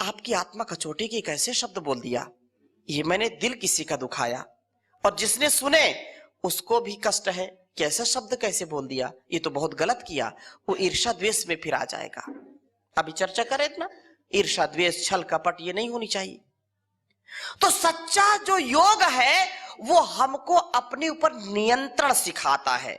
आपकी आत्मा कचोटी की कैसे शब्द बोल दिया, ये मैंने दिल किसी का दुखाया, और जिसने सुने उसको भी कष्ट है, कैसा शब्द कैसे बोल दिया, ये तो बहुत गलत किया। वो ईर्ष्या द्वेष में फिर आ जाएगा। अभी चर्चा करें ना, ईर्ष्या द्वेष छल कपट ये नहीं होनी चाहिए। तो सच्चा जो योग है वो हमको अपने ऊपर नियंत्रण सिखाता है।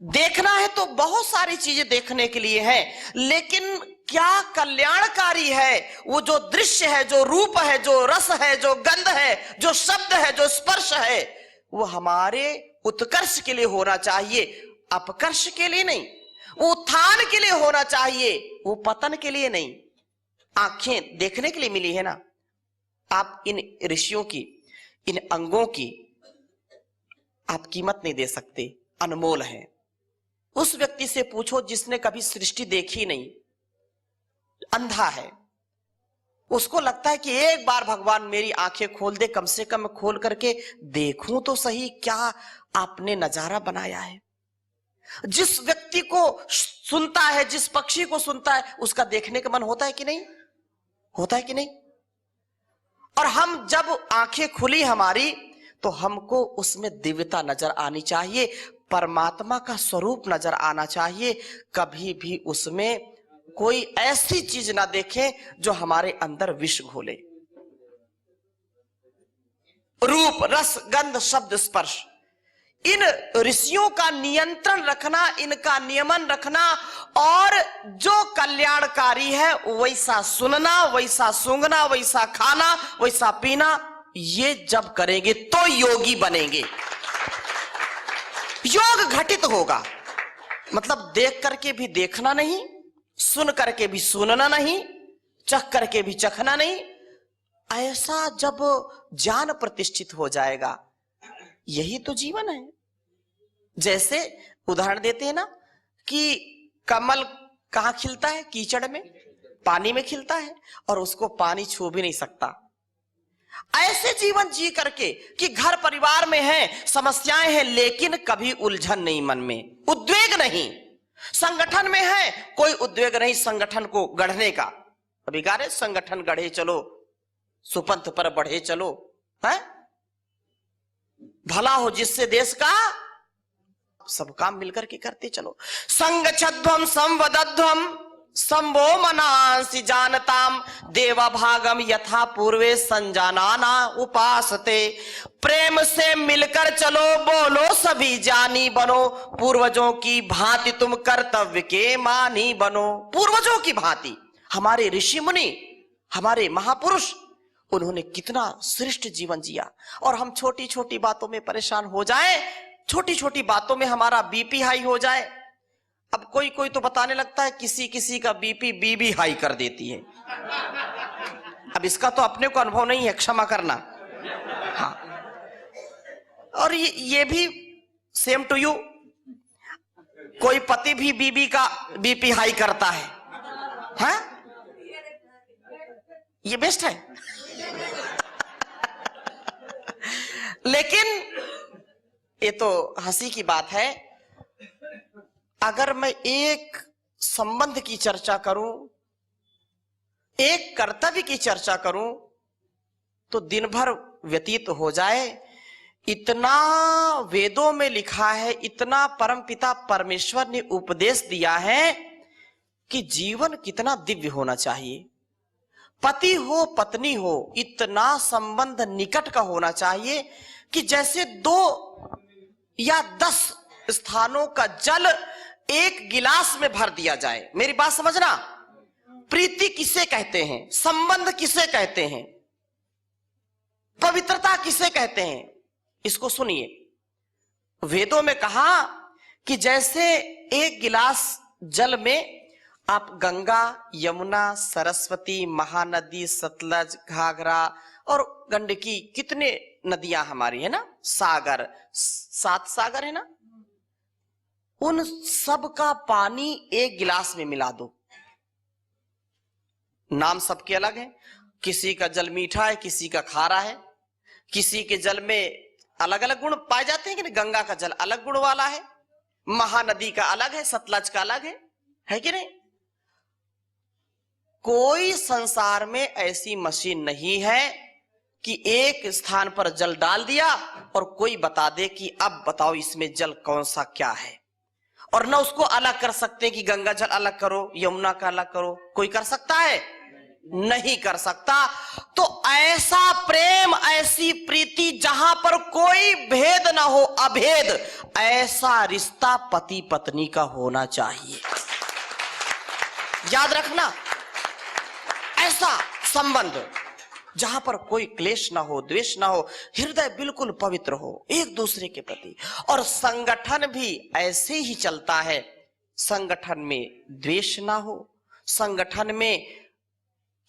देखना है तो बहुत सारी चीजें देखने के लिए है, लेकिन क्या कल्याणकारी है वो जो दृश्य है, जो रूप है, जो रस है, जो गंध है, जो शब्द है, जो स्पर्श है, वो हमारे उत्कर्ष के लिए होना चाहिए, अपकर्ष के लिए नहीं। वो उत्थान के लिए होना चाहिए, वो पतन के लिए नहीं। आंखें देखने के लिए मिली है ना, आप इन ऋषियों की, इन अंगों की आप कीमत नहीं दे सकते, अनमोल है। उस व्यक्ति से पूछो जिसने कभी सृष्टि देखी नहीं, अंधा है, उसको लगता है कि एक बार भगवान मेरी आंखें खोल दे, कम से कम खोल करके देखूं तो सही क्या आपने नजारा बनाया है। जिस व्यक्ति को सुनता है, जिस पक्षी को सुनता है, उसका देखने का मन होता है कि नहीं, होता है कि नहीं। और हम जब आंखें खुली हमारी, तो हमको उसमें दिव्यता नजर आनी चाहिए, परमात्मा का स्वरूप नजर आना चाहिए। कभी भी उसमें कोई ऐसी चीज ना देखें जो हमारे अंदर विष घोले। रूप रस गंध शब्द स्पर्श, इन ऋषियों का नियंत्रण रखना, इनका नियमन रखना, और जो कल्याणकारी है वैसा सुनना, वैसा सूंघना, वैसा खाना, वैसा पीना, ये जब करेंगे तो योगी बनेंगे। योग घटित होगा, मतलब देख करके भी देखना नहीं, सुन करके भी सुनना नहीं, चख करके भी चखना नहीं। ऐसा जब ज्ञान प्रतिष्ठित हो जाएगा, यही तो जीवन है। जैसे उदाहरण देते हैं ना कि कमल कहां खिलता है, कीचड़ में, पानी में खिलता है, और उसको पानी छू भी नहीं सकता। ऐसे जीवन जी करके कि घर परिवार में है, समस्याएं हैं, लेकिन कभी उलझन नहीं मन में, उद्वेग नहीं। संगठन में है, कोई उद्वेग नहीं संगठन को गढ़ने का। अभी गा रहे, संगठन गढ़े चलो, सुपंथ पर बढ़े चलो, है भला हो जिससे देश का, सब काम मिलकर के करते चलो। संगच्छध्वम संवदध्वम संभो मनांसि जानताम देवा भागम यथा पूर्वे संजानाना उपासते। प्रेम से मिलकर चलो, बोलो सभी जानी बनो, पूर्वजों की भांति तुम कर्तव्य के मानी बनो। पूर्वजों की भांति हमारे ऋषि मुनि, हमारे महापुरुष, उन्होंने कितना श्रेष्ठ जीवन जिया, और हम छोटी छोटी बातों में परेशान हो जाएं, छोटी छोटी बातों में हमारा बीपी हाई हो जाए। अब कोई कोई तो बताने लगता है किसी किसी का बीपी बीबी हाई कर देती है। अब इसका तो अपने को अनुभव नहीं है, क्षमा करना। हाँ, और ये भी सेम टू यू, कोई पति भी बीबी का बीपी हाई करता है, हाँ? ये बेस्ट है। लेकिन ये तो हंसी की बात है। अगर मैं एक संबंध की चर्चा करूं, एक कर्तव्य की चर्चा करूं, तो दिन भर व्यतीत हो जाए। इतना वेदों में लिखा है, इतना परमपिता परमेश्वर ने उपदेश दिया है कि जीवन कितना दिव्य होना चाहिए। पति हो पत्नी हो, इतना संबंध निकट का होना चाहिए कि जैसे 2 या 10 स्थानों का जल एक गिलास में भर दिया जाए। मेरी बात समझना, प्रीति किसे कहते हैं, संबंध किसे कहते हैं, पवित्रता किसे कहते हैं, इसको सुनिए। वेदों में कहा कि जैसे एक गिलास जल में आप गंगा, यमुना, सरस्वती, महानदी, सतलज, घाघरा और गंडकी, कितने नदियां हमारी है ना, सागर, 7 सागर है ना, उन सब का पानी एक गिलास में मिला दो। नाम सबके अलग है, किसी का जल मीठा है, किसी का खारा है, किसी के जल में अलग अलग गुण पाए जाते हैं कि नहीं। गंगा का जल अलग गुण वाला है, महानदी का अलग है, सतलज का अलग है कि नहीं। कोई संसार में ऐसी मशीन नहीं है कि एक स्थान पर जल डाल दिया और कोई बता दे कि अब बताओ इसमें जल कौन सा क्या है, और न उसको अलग कर सकते कि गंगा जल अलग करो, यमुना का अलग करो। कोई कर सकता है? नहीं कर सकता। तो ऐसा प्रेम, ऐसी प्रीति जहां पर कोई भेद ना हो, अभेद, ऐसा रिश्ता पति पत्नी का होना चाहिए। याद रखना, ऐसा संबंध जहां पर कोई क्लेश ना हो, द्वेष ना हो, हृदय बिल्कुल पवित्र हो एक दूसरे के प्रति। और संगठन भी ऐसे ही चलता है, संगठन में द्वेष ना हो, संगठन में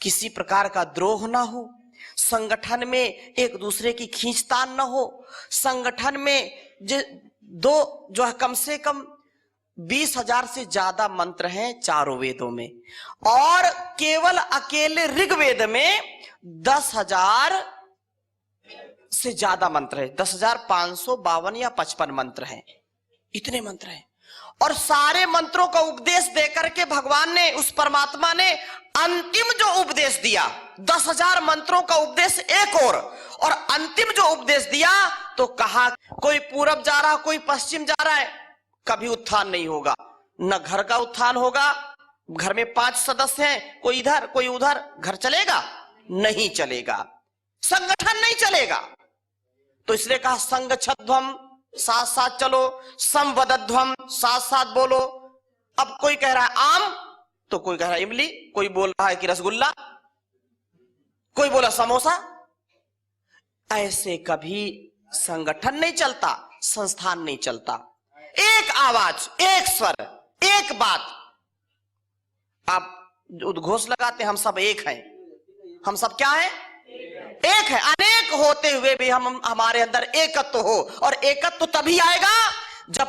किसी प्रकार का द्रोह ना हो, संगठन में एक दूसरे की खींचतान ना हो, संगठन में जो है कम से कम 20,000 से ज्यादा मंत्र हैं चारों वेदों में, और केवल अकेले ऋग्वेद में 10,000 से ज्यादा मंत्र है। 10,552 या 55 मंत्र हैं, इतने मंत्र हैं। और सारे मंत्रों का उपदेश देकर के भगवान ने, उस परमात्मा ने अंतिम जो उपदेश दिया, 10,000 मंत्रों का उपदेश एक और अंतिम जो उपदेश दिया तो कहा कोई पूरब जा रहा, कोई पश्चिम जा रहा है, कभी उत्थान नहीं होगा, न घर का उत्थान होगा। घर में 5 सदस्य हैं, कोई इधर कोई उधर, घर चलेगा? नहीं चलेगा, संगठन नहीं चलेगा। तो इसलिए कहा संगच्छध्वम, साथ साथ चलो, संवदध्वम, साथ साथ बोलो। अब कोई कह रहा है आम तो कोई कह रहा है इमली, कोई बोल रहा है कि रसगुल्ला, कोई बोला समोसा। ऐसे कभी संगठन नहीं चलता, संस्थान नहीं चलता। एक आवाज, एक स्वर, एक बात। आप उद्घोष लगाते हम सब एक हैं, हम सब क्या है? एक है। अनेक होते हुए भी हम, हमारे अंदर एकत्व हो, और एकत्व तभी आएगा जब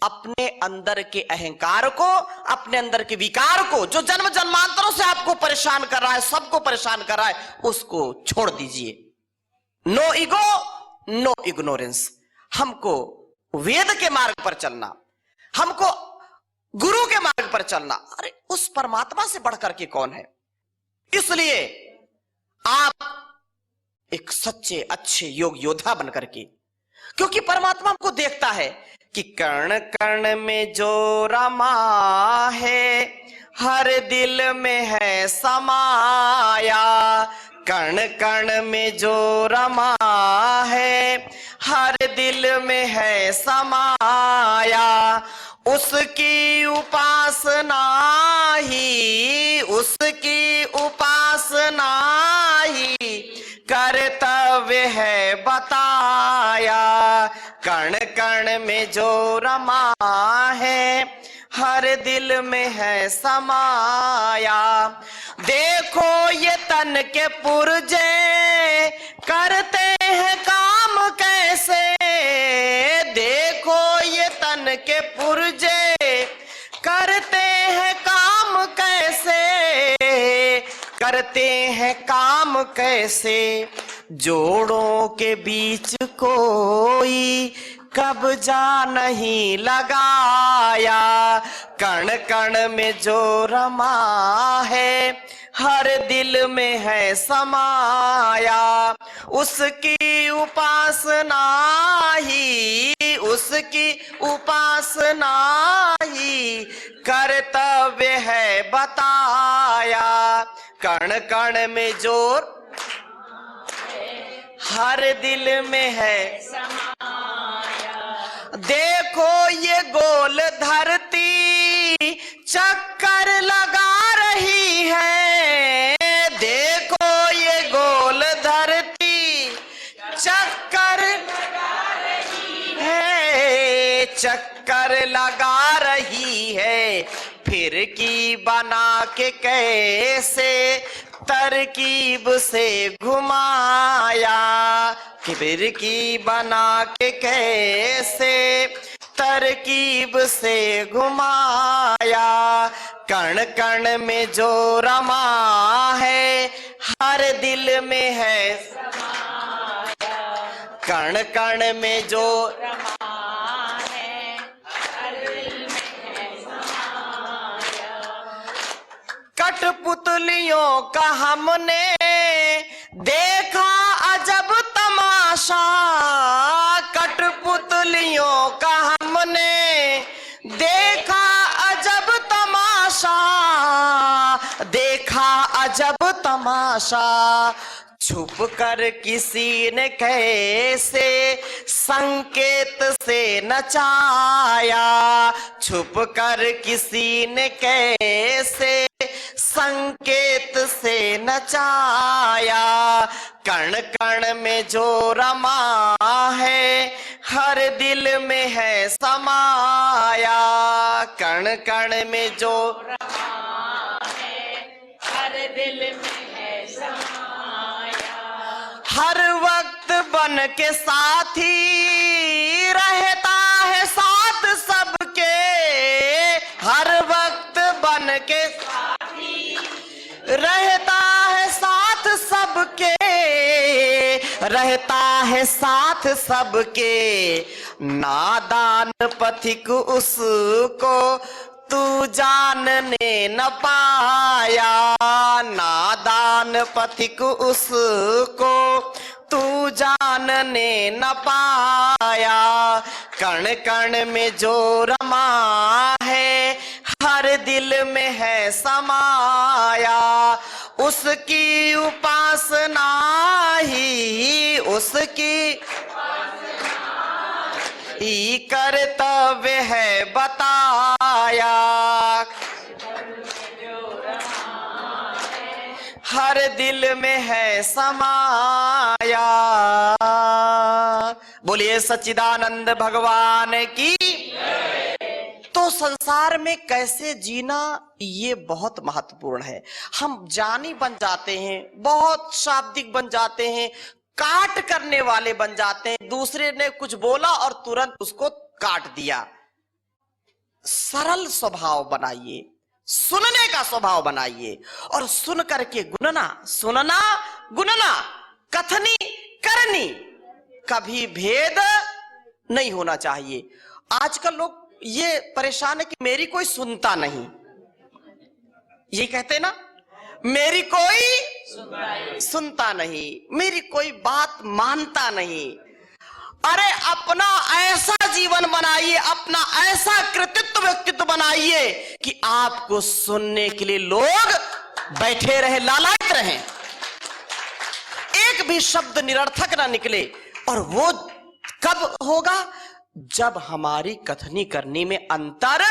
अपने अंदर के अहंकार को, अपने अंदर के विकार को, जो जन्म जन्मांतरों से आपको परेशान कर रहा है, सबको परेशान कर रहा है, उसको छोड़ दीजिए। No ego, no ignorance. हमको वेद के मार्ग पर चलना, हमको गुरु के मार्ग पर चलना। अरे उस परमात्मा से बढ़कर के कौन है? इसलिए आप एक सच्चे अच्छे योग योद्धा बनकर के, क्योंकि परमात्मा हमको देखता है कि कण कण में जो रमा है, हर दिल में है समाया। कण कण में जो रमा है, हर दिल में है समाया। उसकी उपासना ही, उसकी उपासना ही कर्तव्य है बताया। कण कण में जो रमा है, हर दिल में है समाया। देखो ये तन के पुर्जे करते हैं काम कैसे, देखो ये तन के पुर्जे करते हैं काम कैसे, करते हैं काम कैसे। जोड़ों के बीच कोई कब्जा नहीं लगाया। कण कण में जो रमा है, हर दिल में है समाया। उसकी उपासना ही, उसकी उपासना ही कर्तव्य है बताया। कण कण में जोर, हर दिल में है समाया। देखो ये गोल धरती चक्कर लगा रही है, देखो ये गोल धरती चक्कर लगा रही है, चक्कर लगा रही है। फिर की बना के कैसे तरकीब से घुमाया, फिर की बना के कैसे तरकीब से घुमाया। कण कण में जो रमा है, हर दिल में है समाया। कण कण में जो रमा है, हर दिल में है समाया। कठपुतलियों का हमने देखा अजब तमाशा, कठपुतलियों का हमने देखा अजब तमाशा, देखा अजब तमाशा। छुप कर किसी ने कैसे संकेत से नचाया, छुप कर किसी ने कैसे संकेत से नचाया। कण कण में जो रमा है हर दिल में है समाया, कण कण में जो रमा है हर दिल में है समाया। हर वक्त बन के साथी रहता है साथ सबके, हर वक्त बन के साथी रहता है साथ सबके, रहता है साथ सबके। नादान पथिक उसको तू जानने न पाया, नादान पथिक उसको तू जानने न पाया। कण कण में जो रमा है हर दिल में है समाया, उसकी उपासना ही उसकी कर्तव्य है बताया। हर दिल में है समाया। बोलिए सच्चिदानंद भगवान की। तो संसार में कैसे जीना ये बहुत महत्वपूर्ण है। हम जानी बन जाते हैं, बहुत शाब्दिक बन जाते हैं, काट करने वाले बन जाते हैं। दूसरे ने कुछ बोला और तुरंत उसको काट दिया। सरल स्वभाव बनाइए, सुनने का स्वभाव बनाइए और सुन करके गुनना, सुनना गुनना, कथनी करनी, कभी भेद नहीं होना चाहिए। आजकल लोग ये परेशान है कि मेरी कोई सुनता नहीं, ये कहते ना, मेरी कोई सुनता नहीं, मेरी कोई बात मानता नहीं। अरे अपना ऐसा जीवन बनाइए, अपना ऐसा कृतित्व व्यक्तित्व बनाइए कि आपको सुनने के लिए लोग बैठे रहे, लालायित रहे, एक भी शब्द निरर्थक ना निकले। और वो कब होगा? जब हमारी कथनी करनी में अंतर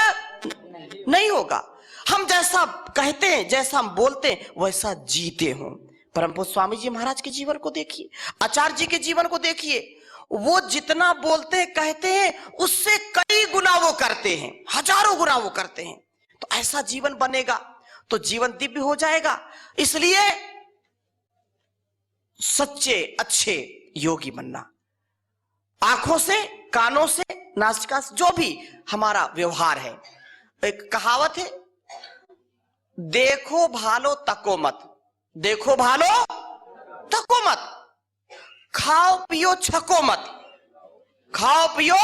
नहीं होगा। हम जैसा कहते हैं, जैसा हम बोलते हैं, वैसा जीते हों। परम पूज्य स्वामी जी महाराज के जीवन को देखिए, आचार्य जी के जीवन को देखिए। वो जितना बोलते हैं, कहते हैं, उससे कई गुना वो करते हैं, हजारों गुना वो करते हैं। तो ऐसा जीवन बनेगा तो जीवन दिव्य हो जाएगा। इसलिए सच्चे अच्छे योगी बनना, आंखों से, कानों से, नासिका से, जो भी हमारा व्यवहार है। एक कहावत है, देखो भालो तको मत, देखो भालो तको मत, खाओ पियो छको मत, खाओ पियो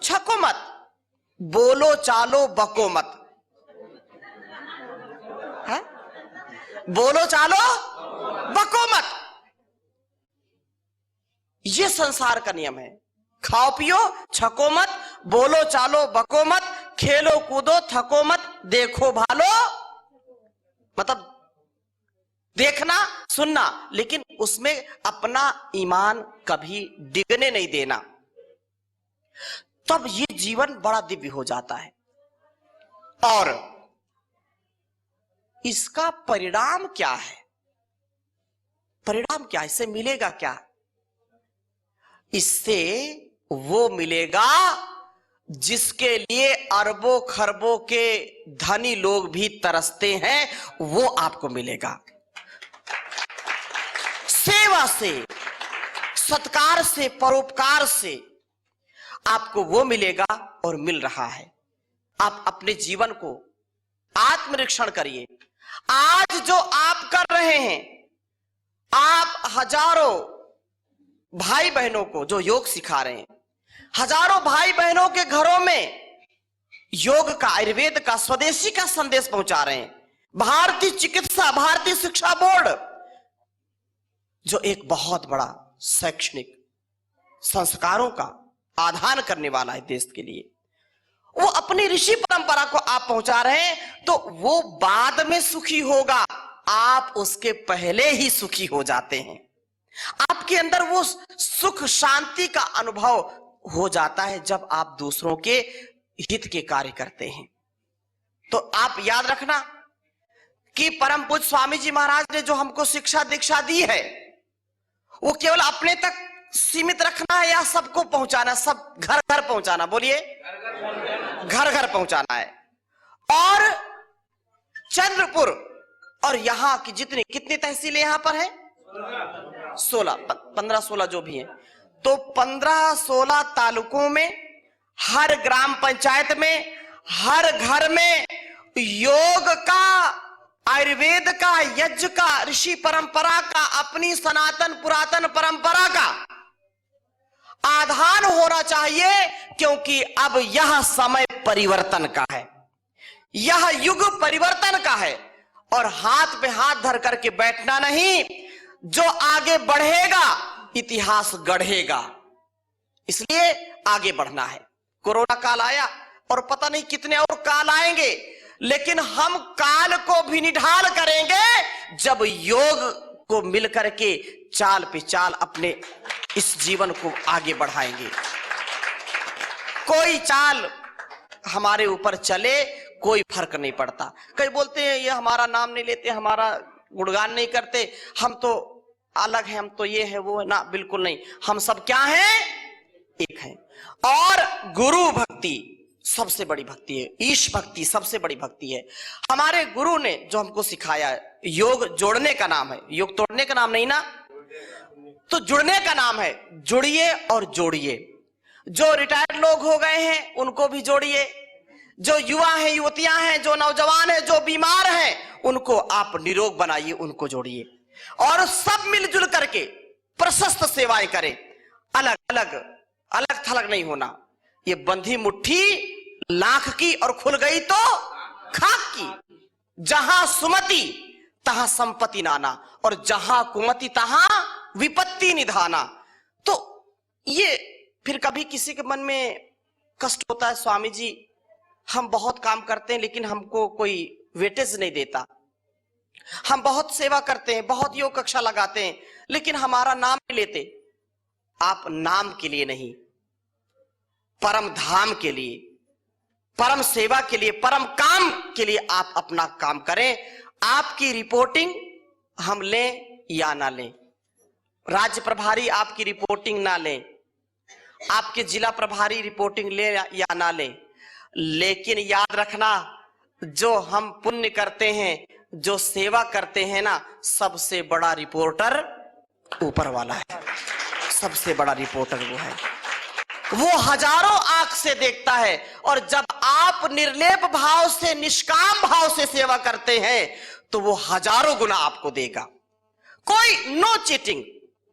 छको मत, बोलो चालो बको मत, है? बोलो चालो बको मत। ये संसार का नियम है। खाओ पियो छको मत, बोलो चालो बको मत, खेलो कूदो थको मत, देखो भालो, मतलब देखना सुनना, लेकिन उसमें अपना ईमान कभी डिगने नहीं देना। तब ये जीवन बड़ा दिव्य हो जाता है। और इसका परिणाम क्या है? परिणाम क्या, इससे मिलेगा क्या? इससे वो मिलेगा जिसके लिए अरबों खरबों के धनी लोग भी तरसते हैं, वो आपको मिलेगा। सेवा से, सत्कार से, परोपकार से आपको वो मिलेगा और मिल रहा है। आप अपने जीवन को आत्मनिरीक्षण करिए। आज जो आप कर रहे हैं, आप हजारों भाई बहनों को जो योग सिखा रहे हैं, हजारों भाई बहनों के घरों में योग का, आयुर्वेद का, स्वदेशी का संदेश पहुंचा रहे हैं, भारतीय चिकित्सा, भारतीय शिक्षा बोर्ड जो एक बहुत बड़ा शैक्षणिक संस्कारों का आधान करने वाला है देश के लिए, वो अपनी ऋषि परंपरा को आप पहुंचा रहे हैं, तो वो बाद में सुखी होगा, आप उसके पहले ही सुखी हो जाते हैं। आपके अंदर वो सुख शांति का अनुभव हो जाता है जब आप दूसरों के हित के कार्य करते हैं। तो आप याद रखना कि परम पूज्य स्वामी जी महाराज ने जो हमको शिक्षा दीक्षा दी है, वो केवल अपने तक सीमित रखना है या सबको पहुंचाना, सब घर घर पहुंचाना? बोलिए, घर घर पहुंचाना है। और चंद्रपुर और यहां की जितनी कितनी तहसीलें यहां पर है, 16, 15-16 जो भी है, तो 15-16 तालुकों में, हर ग्राम पंचायत में, हर घर में योग का, आयुर्वेद का, यज्ञ का, ऋषि परंपरा का, अपनी सनातन पुरातन परंपरा का आधान होना चाहिए। क्योंकि अब यह समय परिवर्तन का है, यह युग परिवर्तन का है, और हाथ पे हाथ धर करके बैठना नहीं। जो आगे बढ़ेगा इतिहास गढ़ेगा, इसलिए आगे बढ़ना है। कोरोना काल आया और पता नहीं कितने और काल आएंगे, लेकिन हम काल को भी निढाल करेंगे जब योग को मिलकर के चाल पे चाल अपने इस जीवन को आगे बढ़ाएंगे। कोई चाल हमारे ऊपर चले, कोई फर्क नहीं पड़ता। कई बोलते हैं ये हमारा नाम नहीं लेते, हमारा गुणगान नहीं करते, हम तो अलग हैं, हम तो ये है वो है ना। बिल्कुल नहीं, हम सब क्या हैं? एक हैं। और गुरु भक्ति सबसे बड़ी भक्ति है, ईश भक्ति सबसे बड़ी भक्ति है। हमारे गुरु ने जो हमको सिखाया है, योग जोड़ने का नाम है, योग तोड़ने का नाम नहीं ना, तो जुड़ने का नाम है। जुड़िए और जोड़िए। जो रिटायर्ड लोग हो गए हैं उनको भी जोड़िए, जो युवा हैं, युवतियां हैं, जो नौजवान हैं, जो बीमार हैं, उनको आप निरोग बनाइए, उनको जोड़िए, और सब मिलजुल करके प्रशस्त सेवाएं करें। अलग अलग अलग थलग नहीं होना। ये बंधी मुट्ठी लाख की और खुल गई तो खाक की। जहां सुमति तहां संपत्ति नाना, और जहां कुमति तहां विपत्ति निधाना। तो ये फिर कभी किसी के मन में कष्ट होता है, स्वामी जी हम बहुत काम करते हैं लेकिन हमको कोई वेटेज नहीं देता, हम बहुत सेवा करते हैं, बहुत योग कक्षा लगाते हैं, लेकिन हमारा नाम नहीं लेते। आप नाम के लिए नहीं, परम धाम के लिए, परम सेवा के लिए, परम काम के लिए आप अपना काम करें। आपकी रिपोर्टिंग हम लें या ना लें, राज्य प्रभारी आपकी रिपोर्टिंग ना लें, आपके जिला प्रभारी रिपोर्टिंग ले या ना लें, लेकिन याद रखना जो हम पुण्य करते हैं, जो सेवा करते हैं ना, सबसे बड़ा रिपोर्टर ऊपर वाला है। सबसे बड़ा रिपोर्टर वो है, वो हजारों आंख से देखता है। और जब आप निर्लेप भाव से, निष्काम भाव से सेवा करते हैं तो वो हजारों गुना आपको देगा। कोई नो चीटिंग,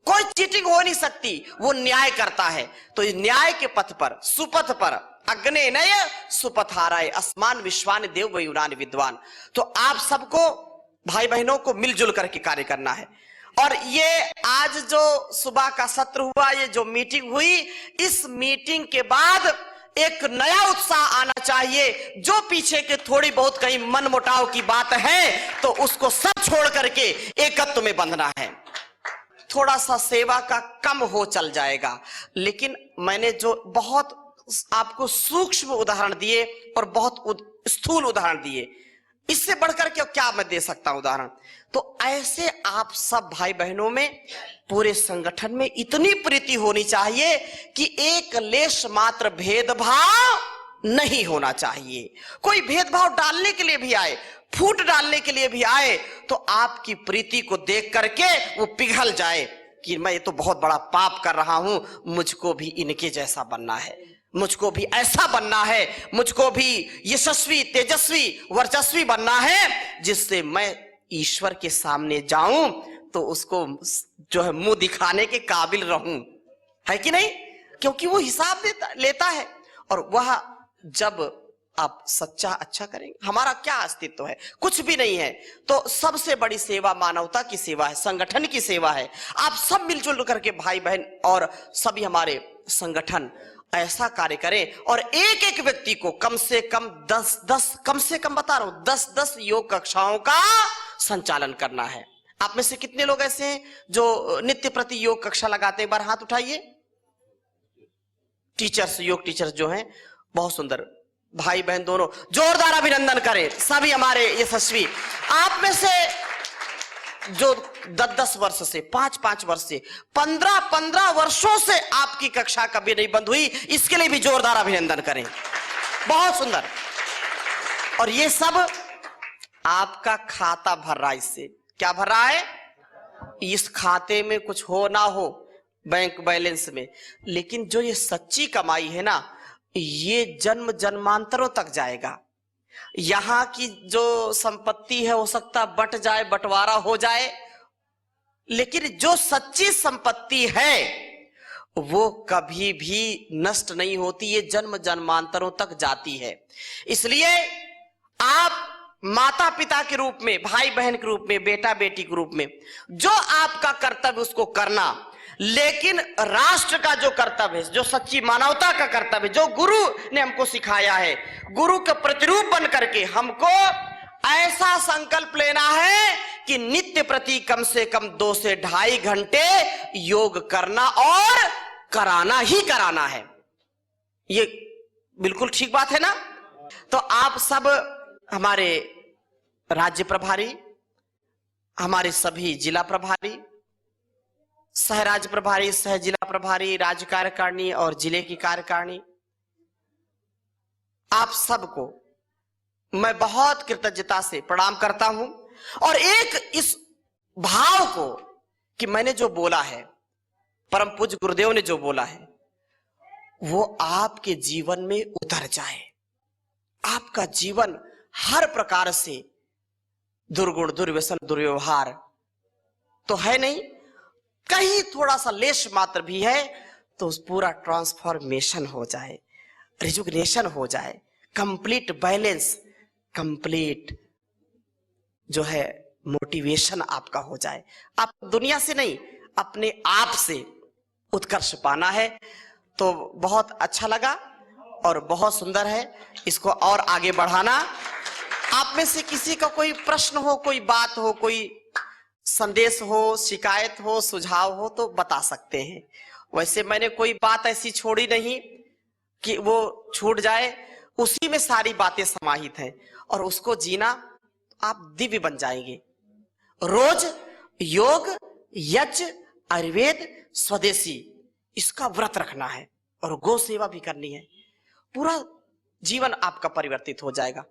कोई चीटिंग हो नहीं सकती, वो न्याय करता है। तो इस न्याय के पथ पर, सुपथ पर, अग्ने नय सुपथाराय अस्मान विश्वान देव वयुरान विद्वान। तो आप सबको, भाई बहनों को मिलजुल करके कार्य करना है। और ये आज जो सुबह का सत्र हुआ, ये जो मीटिंग हुई, इस मीटिंग के बाद एक नया उत्साह आना चाहिए। जो पीछे के थोड़ी बहुत कहीं मनमुटाव की बात है तो उसको सब छोड़ करके एकत्व में बंधना है। थोड़ा सा सेवा का कम हो चल जाएगा, लेकिन मैंने जो बहुत आपको सूक्ष्म उदाहरण दिए और बहुत स्थूल उदाहरण दिए, इससे बढ़कर क्या मैं दे सकता हूं उदाहरण। तो ऐसे आप सब भाई बहनों में, पूरे संगठन में इतनी प्रीति होनी चाहिए कि एक लेश मात्र भेदभाव नहीं होना चाहिए। कोई भेदभाव डालने के लिए भी आए, फूट डालने के लिए भी आए, तो आपकी प्रीति को देख करके वो पिघल जाए कि मैं ये तो बहुत बड़ा पाप कर रहा हूं, मुझको भी इनके जैसा बनना है, मुझको भी ऐसा बनना है, मुझको भी यशस्वी, तेजस्वी, वर्चस्वी बनना है, जिससे मैं ईश्वर के सामने जाऊं तो उसको जो है मुंह दिखाने के काबिल रहूं, है कि नहीं? क्योंकि वो हिसाब लेता है। और वह जब आप सच्चा अच्छा करेंगे, हमारा क्या अस्तित्व है? कुछ भी नहीं है। तो सबसे बड़ी सेवा मानवता की सेवा है, संगठन की सेवा है। आप सब मिलजुल करके भाई बहन और सभी हमारे संगठन ऐसा कार्य करें और एक एक व्यक्ति को कम से कम 10-10, कम से कम बता रहा हूं 10-10 योग कक्षाओं का संचालन करना है। आप में से कितने लोग ऐसे हैं जो नित्य प्रति योग कक्षा लगाते हैं? एक बार हाथ उठाइए। टीचर्स, योग टीचर्स जो हैं, बहुत सुंदर, भाई बहन दोनों जोरदार अभिनंदन करें सभी हमारे यशस्वी। आप में से जो 10-10 वर्ष से, 5-5 वर्ष से, 15-15 वर्षों से आपकी कक्षा कभी नहीं बंद हुई, इसके लिए भी जोरदार अभिनंदन करें। बहुत सुंदर। और ये सब आपका खाता भर रहा है। इससे क्या भर रहा है? इस खाते में कुछ हो ना हो बैंक बैलेंस में, लेकिन जो ये सच्ची कमाई है ना, ये जन्म जन्मांतरों तक जाएगा। यहां की जो संपत्ति है हो सकता बट जाए, बंटवारा हो जाए, लेकिन जो सच्ची संपत्ति है वो कभी भी नष्ट नहीं होती, ये जन्म जन्मांतरों तक जाती है। इसलिए आप माता पिता के रूप में, भाई बहन के रूप में, बेटा बेटी के रूप में जो आपका कर्तव्य उसको करना, लेकिन राष्ट्र का जो कर्तव्य है, जो सच्ची मानवता का कर्तव्य, जो गुरु ने हमको सिखाया है, गुरु के प्रतिरूप बन करके हमको ऐसा संकल्प लेना है कि नित्य प्रति कम से कम 2 से 2.5 घंटे योग करना और कराना ही कराना है। ये बिल्कुल ठीक बात है ना? तो आप सब हमारे राज्य प्रभारी, हमारे सभी जिला प्रभारी, सह राज्य प्रभारी, सह जिला प्रभारी, राज्य कार्यकारिणी और जिले की कार्यकारिणी, आप सबको मैं बहुत कृतज्ञता से प्रणाम करता हूं। और एक इस भाव को कि मैंने जो बोला है, परम पूज्य गुरुदेव ने जो बोला है, वो आपके जीवन में उतर जाए। आपका जीवन हर प्रकार से दुर्गुण, दुर्व्यसन, दुर्व्यवहार तो है नहीं, कहीं थोड़ा सा लेश मात्र भी है तो उस पूरा ट्रांसफॉर्मेशन हो जाए, रिजुगनेशन हो जाए, कंप्लीट बैलेंस, कंप्लीट जो है मोटिवेशन आपका हो जाए। आप दुनिया से नहीं, अपने आप से उत्कर्ष पाना है। तो बहुत अच्छा लगा और बहुत सुंदर है, इसको और आगे बढ़ाना। आप में से किसी का कोई प्रश्न हो, कोई बात हो, कोई संदेश हो, शिकायत हो, सुझाव हो तो बता सकते हैं। वैसे मैंने कोई बात ऐसी छोड़ी नहीं कि वो छूट जाए, उसी में सारी बातें समाहित हैं और उसको जीना आप दिव्य बन जाएंगे। रोज योग, यज्ञ, आयुर्वेद, स्वदेशी, इसका व्रत रखना है और गौ सेवा भी करनी है। पूरा जीवन आपका परिवर्तित हो जाएगा।